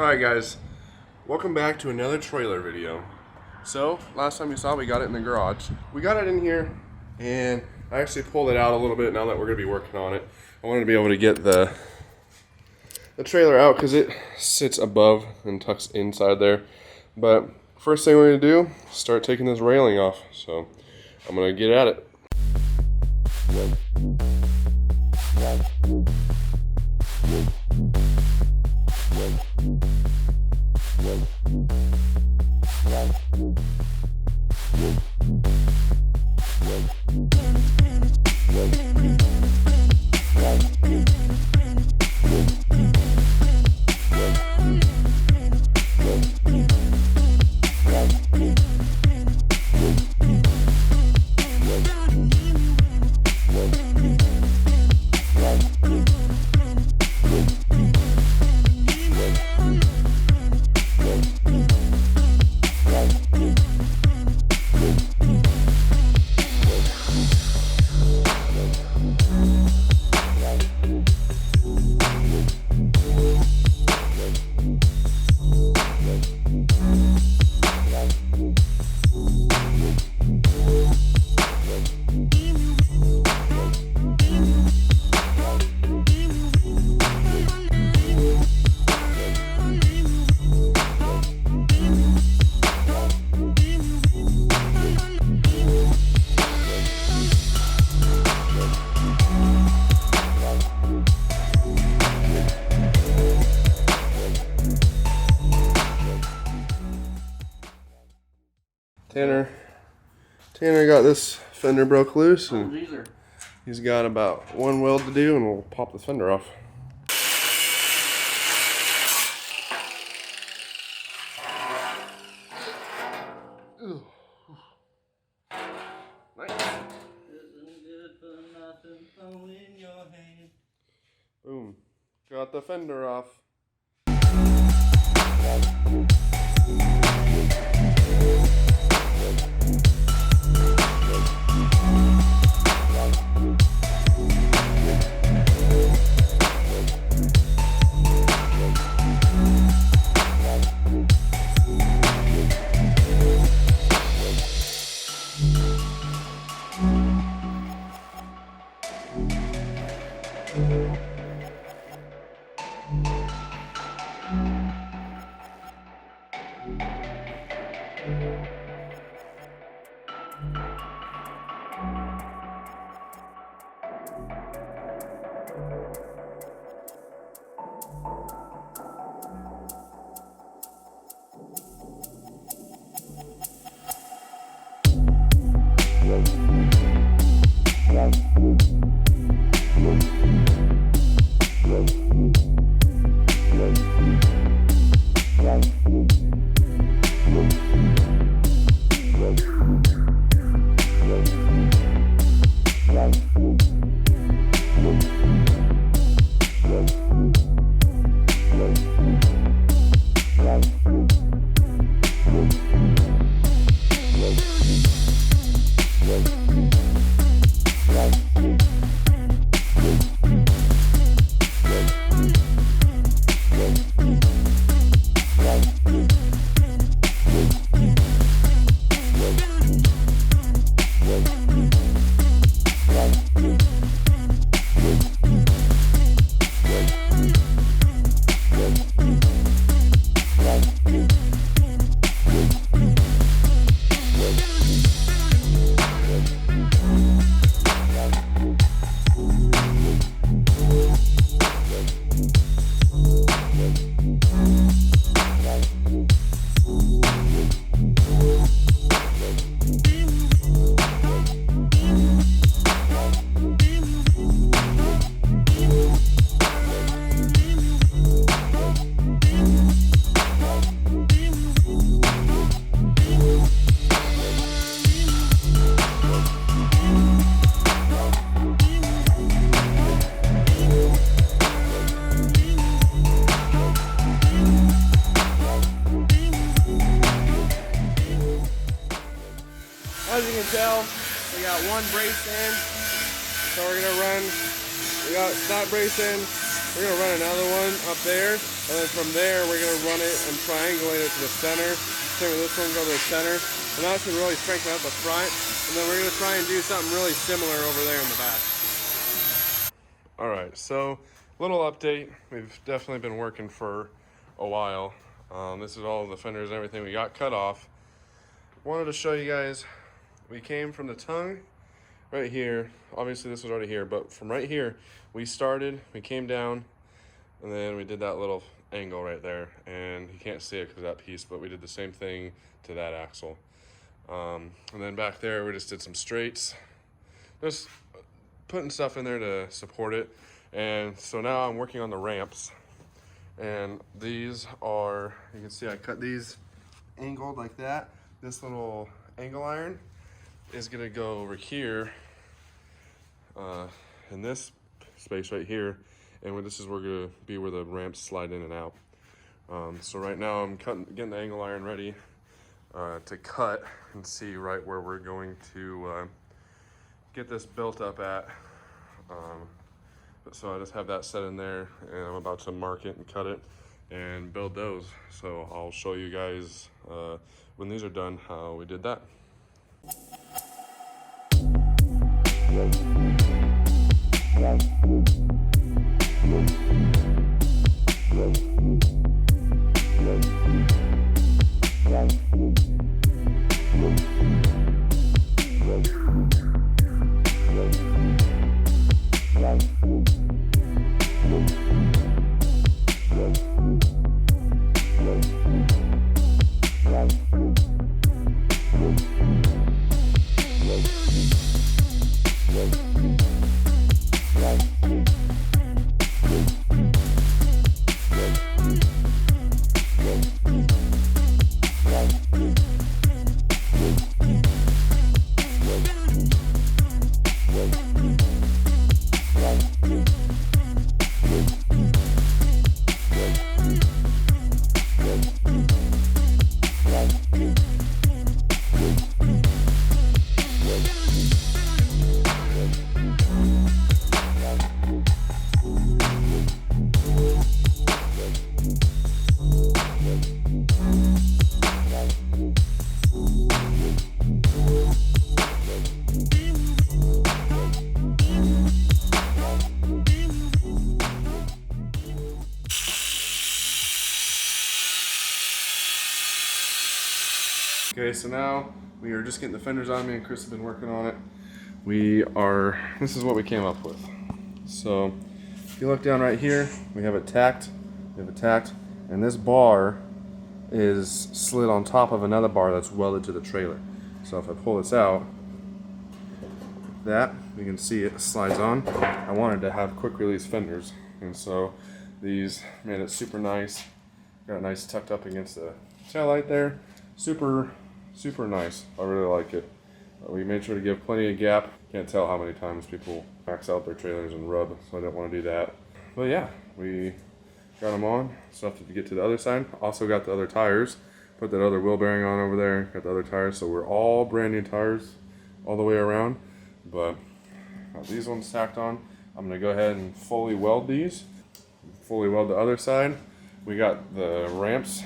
Alright guys, welcome back to another trailer video. So, last time you saw we got it in the garage. We got it in here, and I actually pulled it out a little bit now that we're going to be working on it. I wanted to be able to get the trailer out because it sits above and tucks inside there. But first thing we're going to do is start taking this railing off. So, I'm going to get at it. Tanner got this fender broke loose, and he's got about one weld to do, and we'll pop the fender off. Nice. Boom. Got the fender off. As you can tell, we got one brace in, so we're gonna run. We got that brace in, We're gonna run another one up there, and then from there we're gonna run it and triangulate it to the center. Same with this one, go to the center, and that should really strengthen out the front. And then we're gonna try and do something really similar over there in the back. All right, so little update. We've definitely been working for a while. This is all the fenders and everything we got cut off. Wanted to show you guys, we came from the tongue right here. Obviously this was already here, but from right here, we came down, and then we did that little angle right there. And you can't see it because of that piece, but we did the same thing to that axle. And then back there, we just did some straights. Just putting stuff in there to support it. And so now I'm working on the ramps. And these are, you can see I cut these angled like that. This little angle iron is gonna go over here in this space right here, and this is gonna be where the ramps slide in and out. So right now I'm getting the angle iron ready to cut and see right where we're going to get this built up at. So I just have that set in there, and I'm about to mark it and cut it and build those. So I'll show you guys when these are done how we did that. Okay, so now we are just getting the fenders on. Me and Chris have been working on it. This is what we came up with. So if you look down right here, we have it tacked, and this bar is slid on top of another bar that's welded to the trailer. So if I pull this out, you can see it slides on. I wanted to have quick release fenders, and so these made it super nice. Got it nice tucked up against the tail light there. Super nice. I really like it. We made sure to give plenty of gap. Can't tell how many times people max out their trailers and rub, so I don't want to do that. But yeah, we got them on. Stuff to get to the other side. Also got the other tires. Put that other wheel bearing on over there. Got the other tires, so we're all brand new tires all the way around. But got these ones tacked on. I'm gonna go ahead and fully weld these. Fully weld the other side. We got the ramps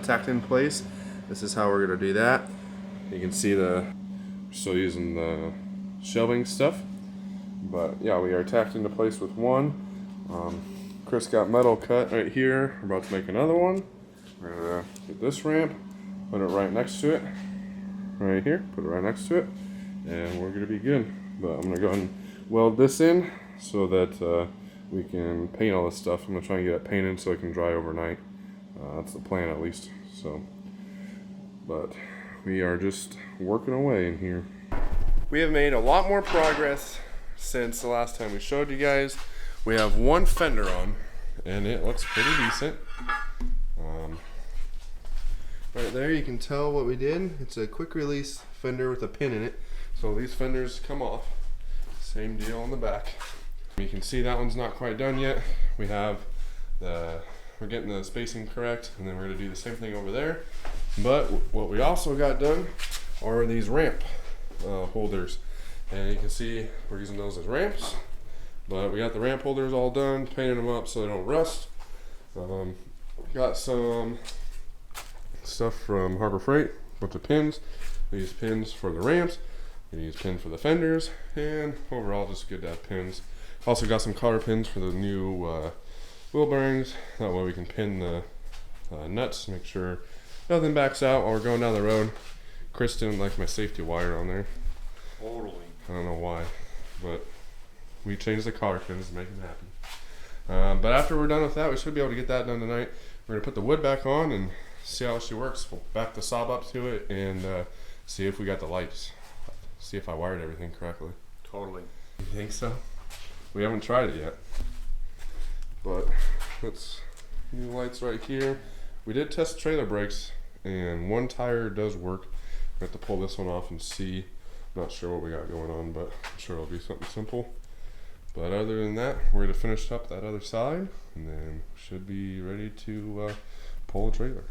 tacked in place. This is how we're gonna do that. You can see we're still using the shelving stuff, but yeah, we are tacked into place with one. Chris got metal cut right here. We're about to make another one. We're gonna get this ramp, put it right next to it, right here. Put it right next to it, and we're gonna be good. But I'm gonna go ahead and weld this in so that we can paint all this stuff. I'm gonna try and get it painted so it can dry overnight. That's the plan, at least. So, but we are just working away in here. We have made a lot more progress since the last time we showed you guys. We have one fender on, and it looks pretty decent. Right there, you can tell what we did. It's a quick release fender with a pin in it. So these fenders come off. Same deal on the back. You can see that one's not quite done yet. We're getting the spacing correct, and then we're gonna do the same thing over there. But what we also got done are these ramp holders. And you can see we're using those as ramps. But we got the ramp holders all done, painted them up so they don't rust. Got some stuff from Harbor Freight, bunch of pins. We use pins for the ramps, we use pins for the fenders, and overall just good to have pins. Also got some cotter pins for the new wheel bearings. That way we can pin the nuts, make sure nothing backs out while we're going down the road. Chris didn't like my safety wire on there. Totally. I don't know why, but we changed the cotter pins to make him happy. But after we're done with that, we should be able to get that done tonight. We're gonna put the wood back on and see how she works. We'll back the saw up to it and see if we got the lights. See if I wired everything correctly. Totally. You think so? We haven't tried it yet. But that's new lights right here. We did test trailer brakes and one tire does work. We have to pull this one off and see. Not sure what we got going on, but I'm sure it'll be something simple. But other than that, we're gonna finish up that other side and then should be ready to pull the trailer.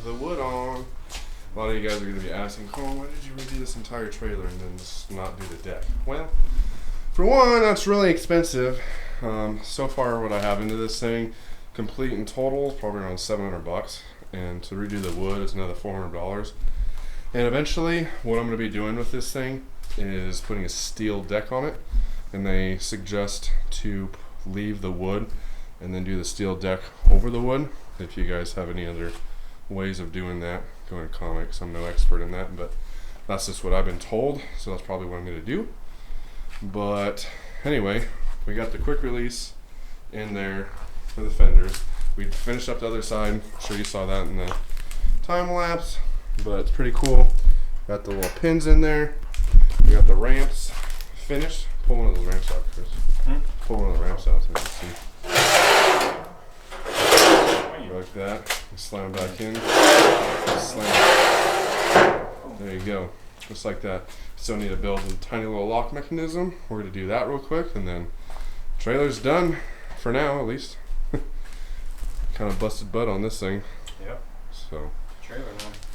The wood on. A lot of you guys are going to be asking, Colin, why did you redo this entire trailer and then just not do the deck? Well, for one, that's really expensive. So far, what I have into this thing, complete and total, is probably around $700. And to redo the wood, it's another $400. And eventually, what I'm going to be doing with this thing is putting a steel deck on it. And they suggest to leave the wood and then do the steel deck over the wood. If you guys have any other ways of doing that, go in comics. I'm no expert in that, but that's just what I've been told, so that's probably what I'm going to do. But anyway, we got the quick release in there for the fenders. We finished up the other side. I'm sure you saw that in the time lapse, but it's pretty cool. Got the little pins in there. We got the ramps finished. Pull one of those ramps out, Chris. Pull one of the ramps out so you can see. Like that. Slam back in. Slam. There you go. Just like that. Still need to build a tiny little lock mechanism. We're going to do that real quick, and then trailer's done for now, at least. Kind of busted butt on this thing. Yep. So. Trailer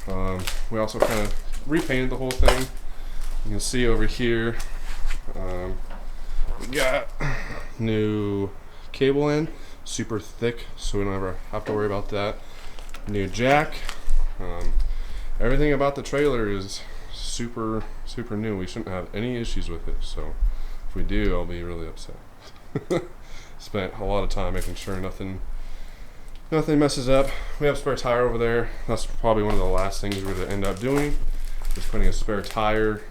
man. We also kind of repainted the whole thing. You can see over here. We got new cable in. Super thick, so we don't ever have to worry about that. New jack. Everything about the trailer is super new. We shouldn't have any issues with it. So If we do, I'll be really upset. Spent a lot of time making sure nothing messes up. We have a spare tire over there. That's probably one of the last things we're going to end up doing, is putting a spare tire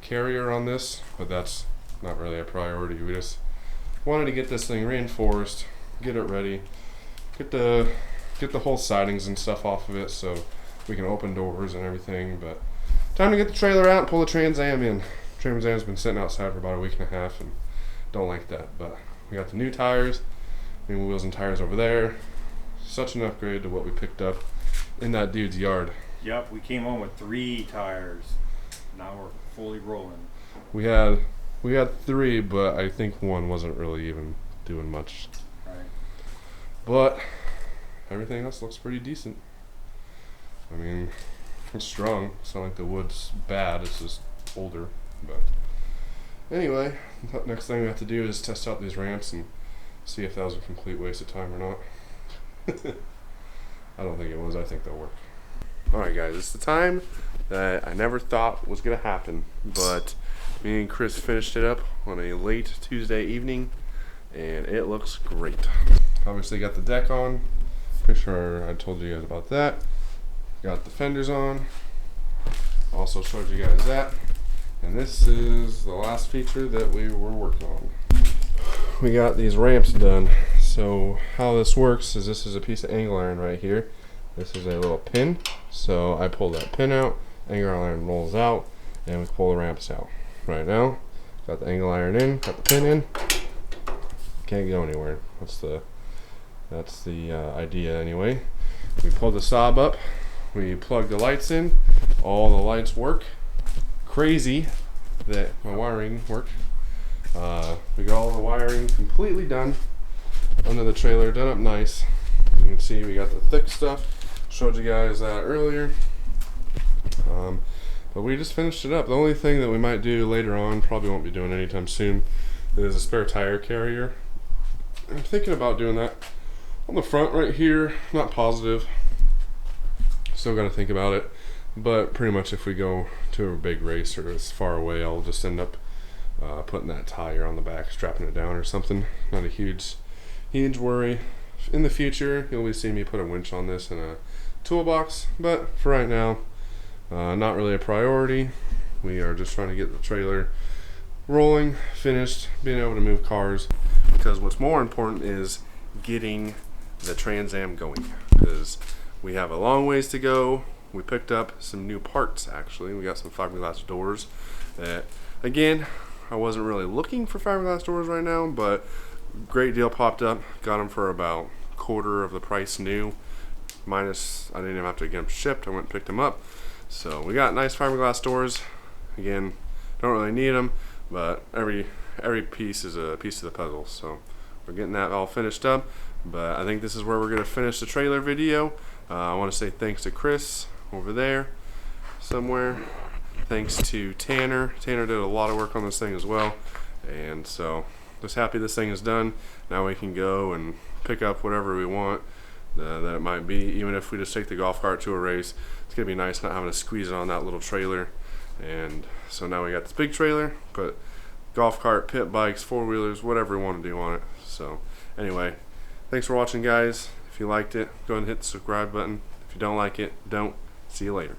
carrier on this, but that's not really a priority. We just wanted to get this thing reinforced, get it ready, get the whole sidings and stuff off of it so we can open doors and everything. But time to get the trailer out and pull the Trans Am in. Trans Am's been sitting outside for about a week and a half and don't like that. But we got the new tires, new wheels and tires over there. Such an upgrade to what we picked up in that dude's yard. Yep, we came home with 3 tires. Now we're fully rolling. We had 3, but I think one wasn't really even doing much. Right. But everything else looks pretty decent. I mean, it's strong. It's not like the wood's bad. It's just older. But anyway, the next thing we have to do is test out these ramps and see if that was a complete waste of time or not. I don't think it was. I think they'll work. Alright guys, it's the time that I never thought was going to happen, but me and Chris finished it up on a late Tuesday evening, and it looks great. Obviously got the deck on. Pretty sure I told you guys about that. Got the fenders on. Also showed you guys that. And this is the last feature that we were working on. We got these ramps done. So how this works is this is a piece of angle iron right here. This is a little pin. So I pull that pin out, angle iron rolls out, and we pull the ramps out. Right now, got the angle iron in, got the pin in. Can't go anywhere. That's the idea anyway. We pull the sob up, we plug the lights in, all the lights work. Crazy that my wiring worked. We got all the wiring completely done under the trailer, done up nice. You can see we got the thick stuff. Showed you guys that earlier. But we just finished it up. The only thing that we might do later on, probably won't be doing anytime soon, is a spare tire carrier. I'm thinking about doing that on the front right here. Not positive. Still got to think about it. But pretty much if we go to a big race or it's far away, I'll just end up putting that tire on the back, strapping it down or something. Not a huge worry. In the future, you'll be seeing me put a winch on this in a toolbox, but for right now, not really a priority. We are just trying to get the trailer rolling, finished, being able to move cars, because what's more important is getting the Trans Am going, because we have a long ways to go. We picked up some new parts actually. We got some fiberglass doors that, again, I wasn't really looking for fiberglass doors right now, but great deal popped up. Got them for about quarter of the price new, minus I didn't even have to get them shipped. I went and picked them up. So we got nice fiberglass doors. Again, don't really need them, but every piece is a piece of the puzzle. So we're getting that all finished up. But I think this is where we're gonna finish the trailer video. I want to say thanks to Chris over there somewhere. Thanks to Tanner. Tanner did a lot of work on this thing as well. And so just happy this thing is done. Now we can go and pick up whatever we want that it might be. Even if we just take the golf cart to a race, it's gonna be nice not having to squeeze it on that little trailer. And so now we got this big trailer, put golf cart, pit bikes, 4-wheelers, whatever we want to do on it. So anyway, thanks for watching guys. If you liked it, go ahead and hit the subscribe button. If you don't like it, don't. See you later.